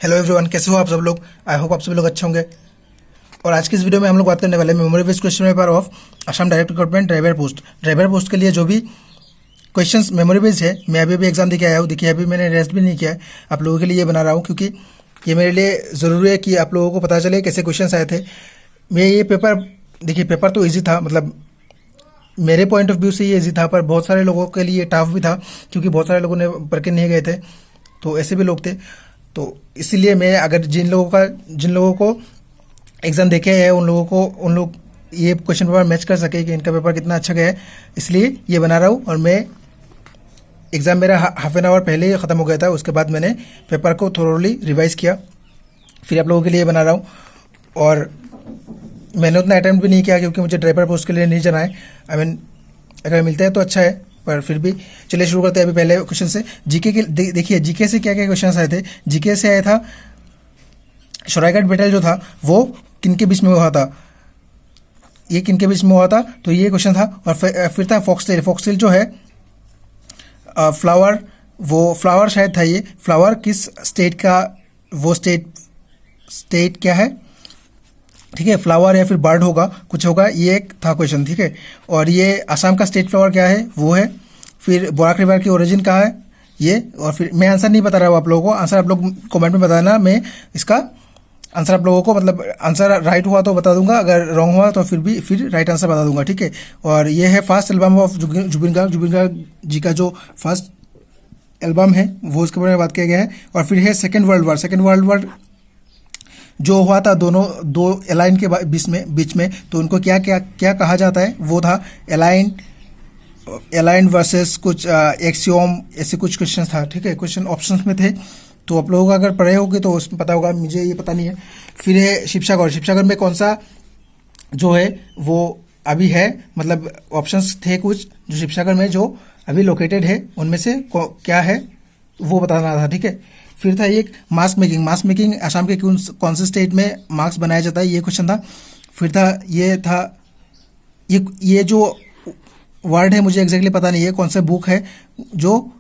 Hello everyone, कैसे हो आप सब लोग। आई होप आप सभी लोग अच्छे होंगे। और आज की इस वीडियो में हम लोग बात करने वाले हैं memory based question paper of Assam direct recruitment driver post के लिए जो भी क्वेश्चंस मेमोरी बेस्ड है। मैं अभी भी एग्जाम देके आया हूँ। देखिए, अभी मैंने रेस्ट भी नहीं किया है, आप लोगों के लिए ये बना रहा हूँ क्योंकि ये मेरे लिए ज़रूरी है कि आप लोगों को पता चले कैसे क्वेश्चंस आए थे। मैं ये पेपर, देखिए पेपर तो ईजी था, मतलब मेरे पॉइंट ऑफ व्यू से ये ईजी था, पर बहुत सारे लोगों के लिए टफ भी था क्योंकि बहुत सारे लोगों ने पढ़ के नहीं गए थे, तो ऐसे भी लोग थे। तो इसीलिए मैं, अगर जिन लोगों को एग्ज़ाम देखे हैं उन लोग ये क्वेश्चन पेपर मैच कर सके कि इनका पेपर कितना अच्छा गया है, इसलिए ये बना रहा हूँ। और मैं एग्ज़ाम मेरा हाफ एन आवर पहले ही ख़त्म हो गया था, उसके बाद मैंने पेपर को थोरोली रिवाइज किया, फिर आप लोगों के लिए बना रहा हूँ। और मैंने उतना अटैम्प्ट भी नहीं किया क्योंकि मुझे ड्राइवर पोस्ट के लिए नहीं जाना है। अगर मिलता है तो अच्छा है, पर फिर भी चलिए शुरू करते हैं। अभी पहले क्वेश्चन से जीके के देखिए जीके से क्या क्या क्वेश्चन आए थे। जीके से आया था शोराइघाट बैटल जो था वो किनके बीच में हुआ था, ये किनके बीच में हुआ था, तो ये क्वेश्चन था। और फिर था फॉक्सटेल जो है फ्लावर शायद था। ये फ्लावर किस स्टेट का, वो स्टेट क्या है, ठीक है, फ्लावर या फिर बर्ड होगा, कुछ होगा, ये एक था क्वेश्चन, ठीक है। और ये असम का स्टेट फ्लावर क्या है, वो है। फिर बोराक रिवर की ओरिजिन कहाँ है, ये। और फिर मैं आंसर नहीं बता रहा हूँ आप लोगों को, आंसर आप लोग कमेंट में बताना। मैं इसका आंसर आप लोगों को, मतलब आंसर राइट हुआ तो बता दूंगा, अगर रॉन्ग हुआ तो फिर राइट आंसर बता दूंगा, ठीक है। और ये है first album of Zubeen Garg ji का जो फर्स्ट एल्बम है वो उसके बारे में बात किया गया है। और फिर है सेकेंड वर्ल्ड वार जो हुआ था दो एलाइन के बीच में, तो उनको क्या कहा जाता है, वो था एलाइन वर्सेस कुछ एक्सियोम, ऐसे कुछ क्वेश्चन था, ठीक है। क्वेश्चन ऑप्शंस में थे, तो आप लोगों को अगर पढ़े होगे तो उसमें पता होगा, मुझे ये पता नहीं है। फिर है शिवसागर में कौन सा जो है वो अभी है, मतलब ऑप्शंस थे कुछ जो शिवसागर में जो अभी लोकेटेड है, उनमें से क्या है वो बताना था, ठीक है। फिर था एक मास्क मेकिंग असम के कौन से स्टेट में मास्क बनाया जाता है, ये क्वेश्चन था। फिर था ये जो वर्ड है मुझे एग्जैक्टली पता नहीं है, कौन सा बुक है जो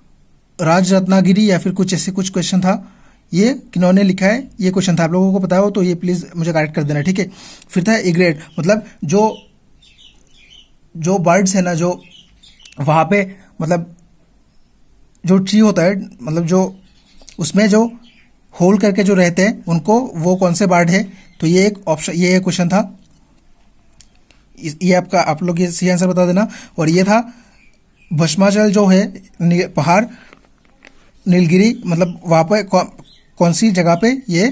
राज रत्नागिरी या फिर कुछ ऐसे कुछ क्वेश्चन था, ये किन्होंने लिखा है, ये क्वेश्चन था। आप लोगों को पता हो तो ये प्लीज़ मुझे करेक्ट कर देना, ठीक है। फिर था इग्रेट, मतलब जो बर्ड्स है ना, जो वहाँ पे, मतलब जो ट्री होता है, मतलब जो उसमें जो होल करके जो रहते हैं उनको, वो कौन से बर्ड है, तो ये एक ऑप्शन, ये एक क्वेश्चन था। ये आप लोग ये सही आंसर बता देना। और ये था भस्माचल जो है पहाड़ नीलगिरी, मतलब वहाँ पे कौन सी जगह पे ये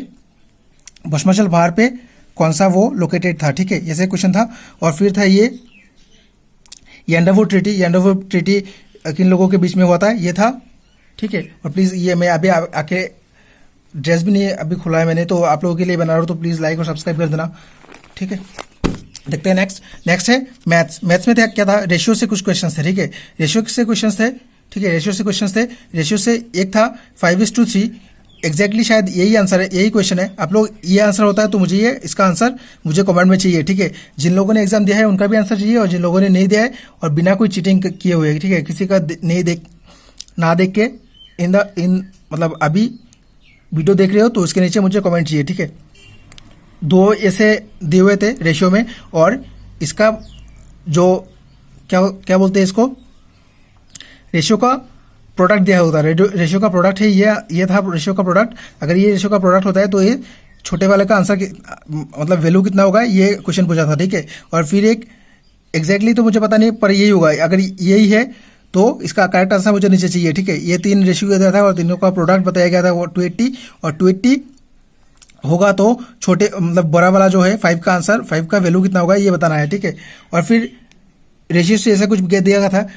भस्माचल पहाड़ पे कौन सा वो लोकेटेड था, ठीक है, ऐसे क्वेश्चन था। और फिर था ये यांडावुर ट्रीटी किन लोगों के बीच में हुआ था, ये था, ठीक है। और प्लीज़ ये मैं अभी आके ड्रेस भी नहीं अभी खुला है मैंने, तो आप लोगों के लिए बना रहा हूँ, तो प्लीज़ लाइक और सब्सक्राइब कर देना, ठीक है। देखते हैं नेक्स्ट है मैथ्स में क्या था, रेशियो से कुछ क्वेश्चन थे, ठीक है। रेशियो से क्वेश्चन थे, ठीक है, रेशियो से एक था 5:3, एग्जैक्टली शायद यही आंसर है, यही क्वेश्चन है। आप लोग, ये आंसर होता है तो मुझे इसका आंसर मुझे कमेंट में चाहिए, ठीक है। जिन लोगों ने एग्जाम दिया है उनका भी आंसर चाहिए, और जिन लोगों ने नहीं दिया है और बिना कोई चीटिंग किए हुए, ठीक है, किसी का ना देख के मतलब अभी वीडियो देख रहे हो तो उसके नीचे मुझे कमेंट चाहिए, ठीक है। 2 ऐसे दिए हुए थे रेशियो में, और इसका जो क्या बोलते हैं इसको, रेशियो का प्रोडक्ट दिया होता है। रेशियो का प्रोडक्ट है, ये था रेशियो का प्रोडक्ट। अगर ये रेशियो का प्रोडक्ट होता है तो ये छोटे वाले का आंसर मतलब वैल्यू कितना होगा, ये क्वेश्चन पूछा था, ठीक है। और फिर एक एग्जैक्टली तो मुझे पता नहीं, पर यही होगा, अगर यही है तो इसका करेक्ट आंसर मुझे नीचे चाहिए, ठीक है। ये 3 रेशियो दिया था और तीनों का प्रोडक्ट बताया गया था, वो 280, और 280 होगा तो छोटे, मतलब बड़ा वाला जो है 5 का आंसर, 5 का वैल्यू कितना होगा ये बताना है, ठीक है। और फिर रेशियो से ऐसा कुछ दिया गया था,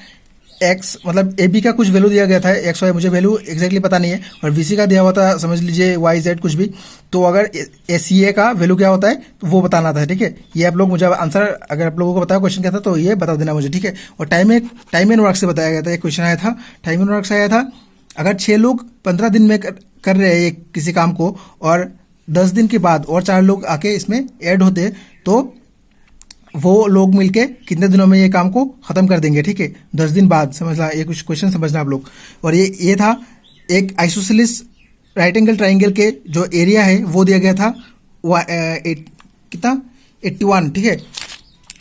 एक्स मतलब ए बी का कुछ वैल्यू दिया गया था, एक्स वाई मुझे वैल्यू एग्जैक्टली पता नहीं है, और वी सी का दिया हुआ था, समझ लीजिए वाई जेड कुछ भी। तो अगर ए सी ए का वैल्यू क्या होता है तो वो बताना था, ठीक है। ये आप लोग मुझे आंसर, अगर आप लोगों को बताया क्वेश्चन क्या था तो ये बता देना मुझे, ठीक है। और टाइम एंड वर्क से बताया गया था, एक क्वेश्चन आया था, टाइम एंड वर्क से आया था। अगर 6 लोग 15 दिन में कर रहे हैं किसी काम को, और 10 दिन के बाद और 4 लोग आके इसमें ऐड होते, तो वो लोग मिलके कितने दिनों में ये काम को खत्म कर देंगे, ठीक है, 10 दिन बाद, समझना, ये कुछ क्वेश्चन समझना आप लोग। और ये था एक आइसोसेलिस राइट एंगल ट्राइंगल के जो एरिया है वो दिया गया था कितना 81, ठीक है।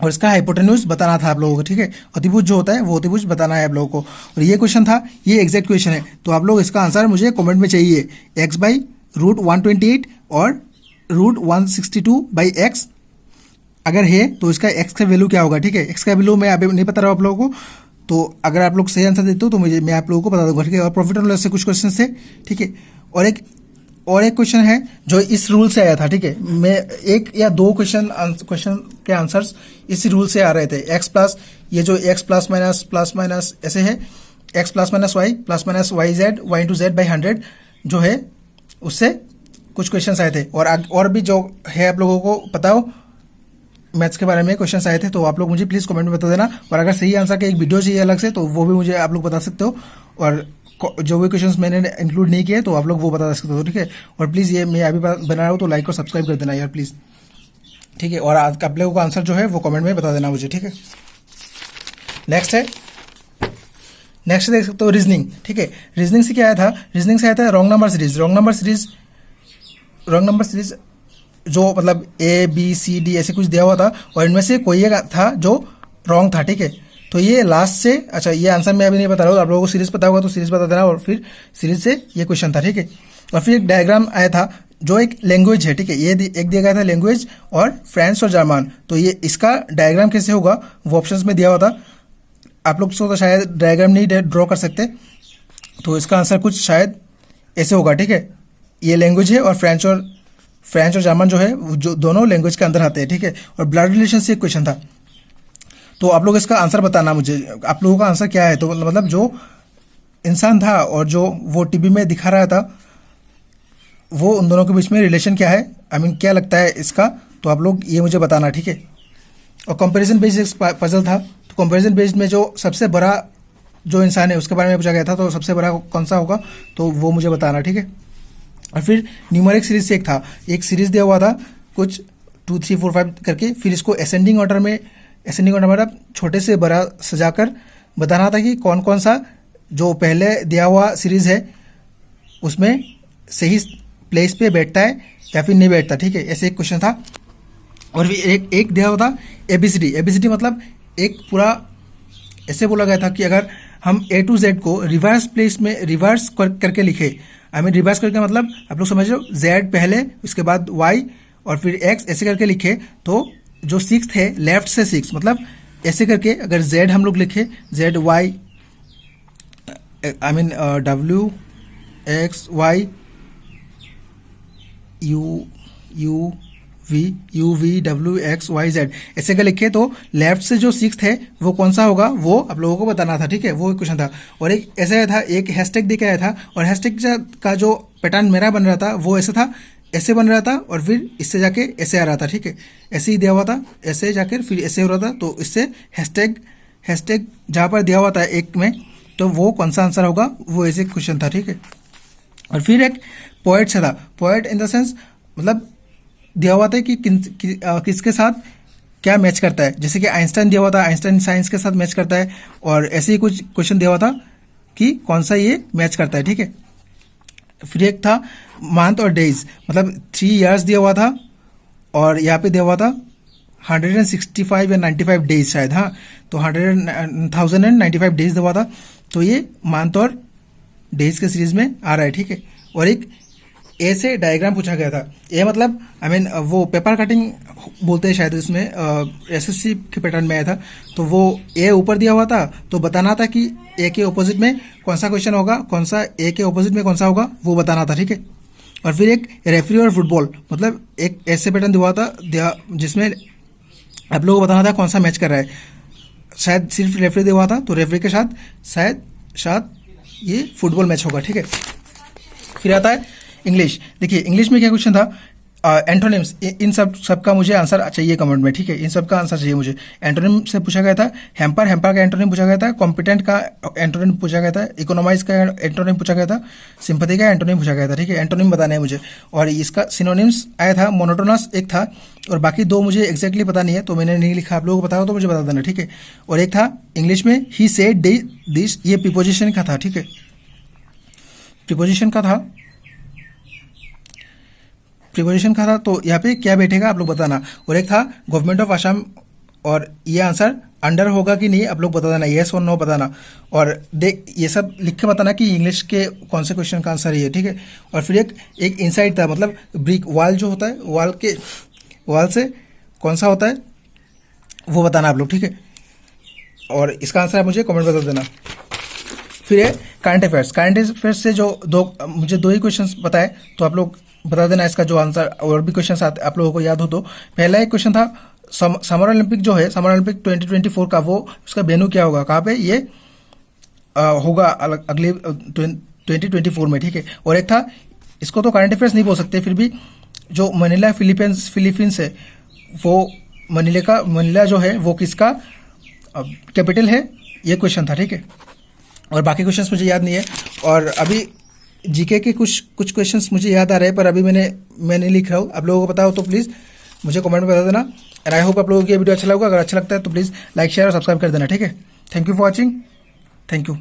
और इसका हाइपोटेन्यूज बताना था आप लोगों को, ठीक है। अतिभुज जो होता है वो अतिभुज बताना है आप लोगों को। और ये क्वेश्चन था, ये एग्जैक्ट क्वेश्चन है, तो आप लोग इसका आंसर मुझे कमेंट में चाहिए। x/√128 और √162/x अगर है तो इसका x का वैल्यू क्या होगा, ठीक है। x का वैल्यू मैं अभी नहीं बता रहा हूँ आप लोगों को, तो अगर आप लोग सही आंसर देते हो तो मैं आप लोगों को बता दूंगा, ठीक है। और प्रॉफिट एंड लॉस से कुछ क्वेश्चन थे, ठीक है। और एक क्वेश्चन है जो इस रूल से आया था, ठीक है। मैं एक या दो क्वेश्चन के आंसर्स इसी रूल से आ रहे थे। x प्लस, ये जो x प्लस माइनस ऐसे है, x plus minus Y Z Y into Z by 100 जो है, उससे कुछ क्वेश्चन आए थे। और भी जो है आप लोगों को पता हो मैथ्स के बारे में क्वेश्चन आए थे, तो आप लोग मुझे प्लीज़ कमेंट में बता देना। और अगर सही आंसर का एक वीडियो चाहिए अलग से, तो वो भी मुझे आप लोग बता सकते हो। और जो भी क्वेश्चंस मैंने इंक्लूड नहीं किए तो आप लोग वो बता सकते हो, ठीक है। और प्लीज़ ये मैं अभी बना रहा हूँ तो लाइक और सब्सक्राइब कर देना यार प्लीज़, ठीक है। और आप लोगों का आंसर जो है वो कमेंट में बता देना मुझे, ठीक है। नेक्स्ट देख सकते हो रीजनिंग, ठीक है। रीजनिंग से क्या आया था, रीजनिंग से आया था रॉन्ग नंबर सीरीज जो मतलब ABCD ऐसे कुछ दिया हुआ था, और इनमें से कोई एक था जो रॉन्ग था, ठीक है। तो ये लास्ट से, अच्छा ये आंसर मैं अभी नहीं बता रहा हूँ, आप लोगों को सीरीज पता होगा तो सीरीज बता देना, और फिर सीरीज से ये क्वेश्चन था, ठीक है। और फिर एक डायग्राम आया था जो एक लैंग्वेज है, ठीक है। ये एक दिया गया था लैंग्वेज और फ्रेंच और जर्मन, तो ये इसका डायग्राम कैसे होगा वो ऑप्शंस में दिया हुआ था। आप लोग तो शायद डायग्राम नहीं ड्रॉ कर सकते, तो इसका आंसर कुछ शायद ऐसे होगा, ठीक है। ये लैंग्वेज है और फ्रेंच और जर्मन जो है जो दोनों लैंग्वेज के अंदर आते हैं, ठीक है। और ब्लड रिलेशन से एक क्वेश्चन था, तो आप लोग इसका आंसर बताना मुझे, आप लोगों का आंसर क्या है। तो मतलब जो इंसान था और जो वो टीवी में दिखा रहा था, वो उन दोनों के बीच में रिलेशन क्या है, क्या लगता है इसका, तो आप लोग ये मुझे बताना, ठीक है। और कंपैरिजन बेस्ड एक पजल था, तो कंपैरिजन बेस्ड में जो सबसे बड़ा जो इंसान है उसके बारे में पूछा गया था, तो सबसे बड़ा कौन सा होगा, तो वो मुझे बताना, ठीक है। और फिर न्यूमेरिक सीरीज से एक सीरीज दिया हुआ था कुछ 2 3 4 5 करके, फिर इसको असेंडिंग ऑर्डर मतलब छोटे से बड़ा सजाकर बताना था कि कौन कौन सा जो पहले दिया हुआ सीरीज है उसमें सही प्लेस पे बैठता है या फिर नहीं बैठता, ठीक है। ऐसे एक क्वेश्चन था। और फिर एक दिया हुआ था ABCD मतलब एक पूरा ऐसे बोला गया था कि अगर हम A to Z को रिवर्स प्लेस में रिवर्स करके लिखे, रिवर्स करके मतलब आप लोग समझ लो, Z पहले, उसके बाद Y और फिर X ऐसे करके लिखे, तो जो 6th है लेफ्ट से 6 मतलब ऐसे करके अगर Z हम लोग लिखे ZY WXY UVWXYZ ऐसे का लिखे, तो लेफ्ट से जो 6th है वो कौन सा होगा वो आप लोगों को बताना था, ठीक है। वो एक क्वेश्चन था। और एक ऐसा था, एक हैशटैग दे के आया था, और हैशटैग का जो पैटर्न मेरा बन रहा था वो ऐसा था, ऐसे बन रहा था और फिर इससे जाके ऐसे आ रहा था, ठीक है। ऐसे ही दिया हुआ था, ऐसे जाकर फिर ऐसे हो रहा था, तो इससे हैशटैग जहाँ पर दिया हुआ था एक में, तो वो कौन सा आंसर होगा, वो ऐसे क्वेश्चन था, ठीक है। और फिर एक पोएट से था, पोएट इन द सेंस मतलब दिया हुआ था कि किसके साथ क्या मैच करता है, जैसे कि आइंस्टाइन दिया हुआ था, आइंस्टाइन साइंस के साथ मैच करता है, और ऐसे ही कुछ क्वेश्चन दिया हुआ था कि कौन सा ये मैच करता है, ठीक है। फिर एक था मंथ और डेज, मतलब 3 years दिया हुआ था, और यहाँ पे दिया हुआ था 165 या 95 डेज शायद, हाँ, तो 1095 डेज दिया हुआ था, तो ये मंथ और डेज के सीरीज में आ रहा है, ठीक है। और एक ए से डायग्राम पूछा गया था, ए मतलब वो पेपर कटिंग बोलते हैं शायद, इसमें SSC के पैटर्न में आया था, तो वो ए ऊपर दिया हुआ था, तो बताना था कि ए के ऑपोजिट में कौन सा क्वेश्चन होगा, कौन सा ए के ऑपोजिट में कौन सा होगा वो बताना था, ठीक है। और फिर एक रेफरी और फुटबॉल, मतलब एक ऐसे पैटर्न दिया हुआ था जिसमें आप लोगों को बताना था कौन सा मैच कर रहा है, शायद सिर्फ रेफरी दिया हुआ था, तो रेफरी के साथ शायद ये फुटबॉल मैच होगा, ठीक है। फिर आता है इंग्लिश। देखिए इंग्लिश में क्या क्वेश्चन था, एंटोनिम्स, इन सब का मुझे आंसर चाहिए कमेंट में, ठीक है। इन सब का आंसर चाहिए मुझे। एंटोनिम से पूछा गया था हैम्पर का एंटोनिम पूछा गया था, कॉम्पिटेंट का एंटोनिम पूछा गया था, इकोनॉमाइज का एंटोनिम पूछा गया था, सिंपैथी का एंटोनिम पूछा गया था, ठीक है। एंटोनिम बताना है मुझे। और इसका सिनोनिम्स आया था, मोनोटोनस एक था, और बाकी दो मुझे एग्जैक्टली पता नहीं है, तो मैंने नहीं लिखा, आप लोगों को पता हो तो मुझे बता देना, ठीक है। और एक था इंग्लिश में ही सेड दिस, ये प्रीपोजिशन का था, ठीक है, प्रीपोजिशन का था। प्रिपोजिशन का था, तो यहाँ पे क्या बैठेगा आप लोग बताना। और एक था गवर्नमेंट ऑफ आसाम, और ये आंसर अंडर होगा कि नहीं आप लोग बता देना, येस और नो बताना। और देख ये सब लिख के बताना कि इंग्लिश के कौन से क्वेश्चन का आंसर ये, ठीक है। और फिर एक इनसाइड था, मतलब ब्रिक वॉल जो होता है, वॉल से कौन सा होता है वो बताना आप लोग, ठीक है। और इसका आंसर आप मुझे कमेंट बता देना। फिर है करंट अफेयर्स से जो मुझे दो ही क्वेश्चंस बताए, तो आप लोग बता देना इसका जो आंसर, और भी क्वेश्चन आप लोगों को याद हो तो। पहला एक क्वेश्चन था समर ओलंपिक जो है, समर ओलंपिक 2024 का, वो उसका वेन्यू क्या होगा, कहाँ पे ये होगा अगले 2024 में, ठीक है। और एक था, इसको तो करंट अफेयर्स नहीं बोल सकते, फिर भी जो मनीला फिलीपींस है, वो मनीला जो है वो किसका कैपिटल है, ये क्वेश्चन था, ठीक है। और बाकी क्वेश्चंस मुझे याद नहीं है। और अभी जीके के कुछ क्वेश्चंस मुझे याद आ रहे हैं, पर अभी मैं नहीं लिख रहा हूँ। आप लोगों को पता हो तो प्लीज़ मुझे कमेंट में बता देना। एंड आई होप आप लोगों को ये वीडियो अच्छा लगा। अगर अच्छा लगता है तो प्लीज़ लाइक शेयर और सब्सक्राइब कर देना, ठीक है। Thank you for watching. Thank you.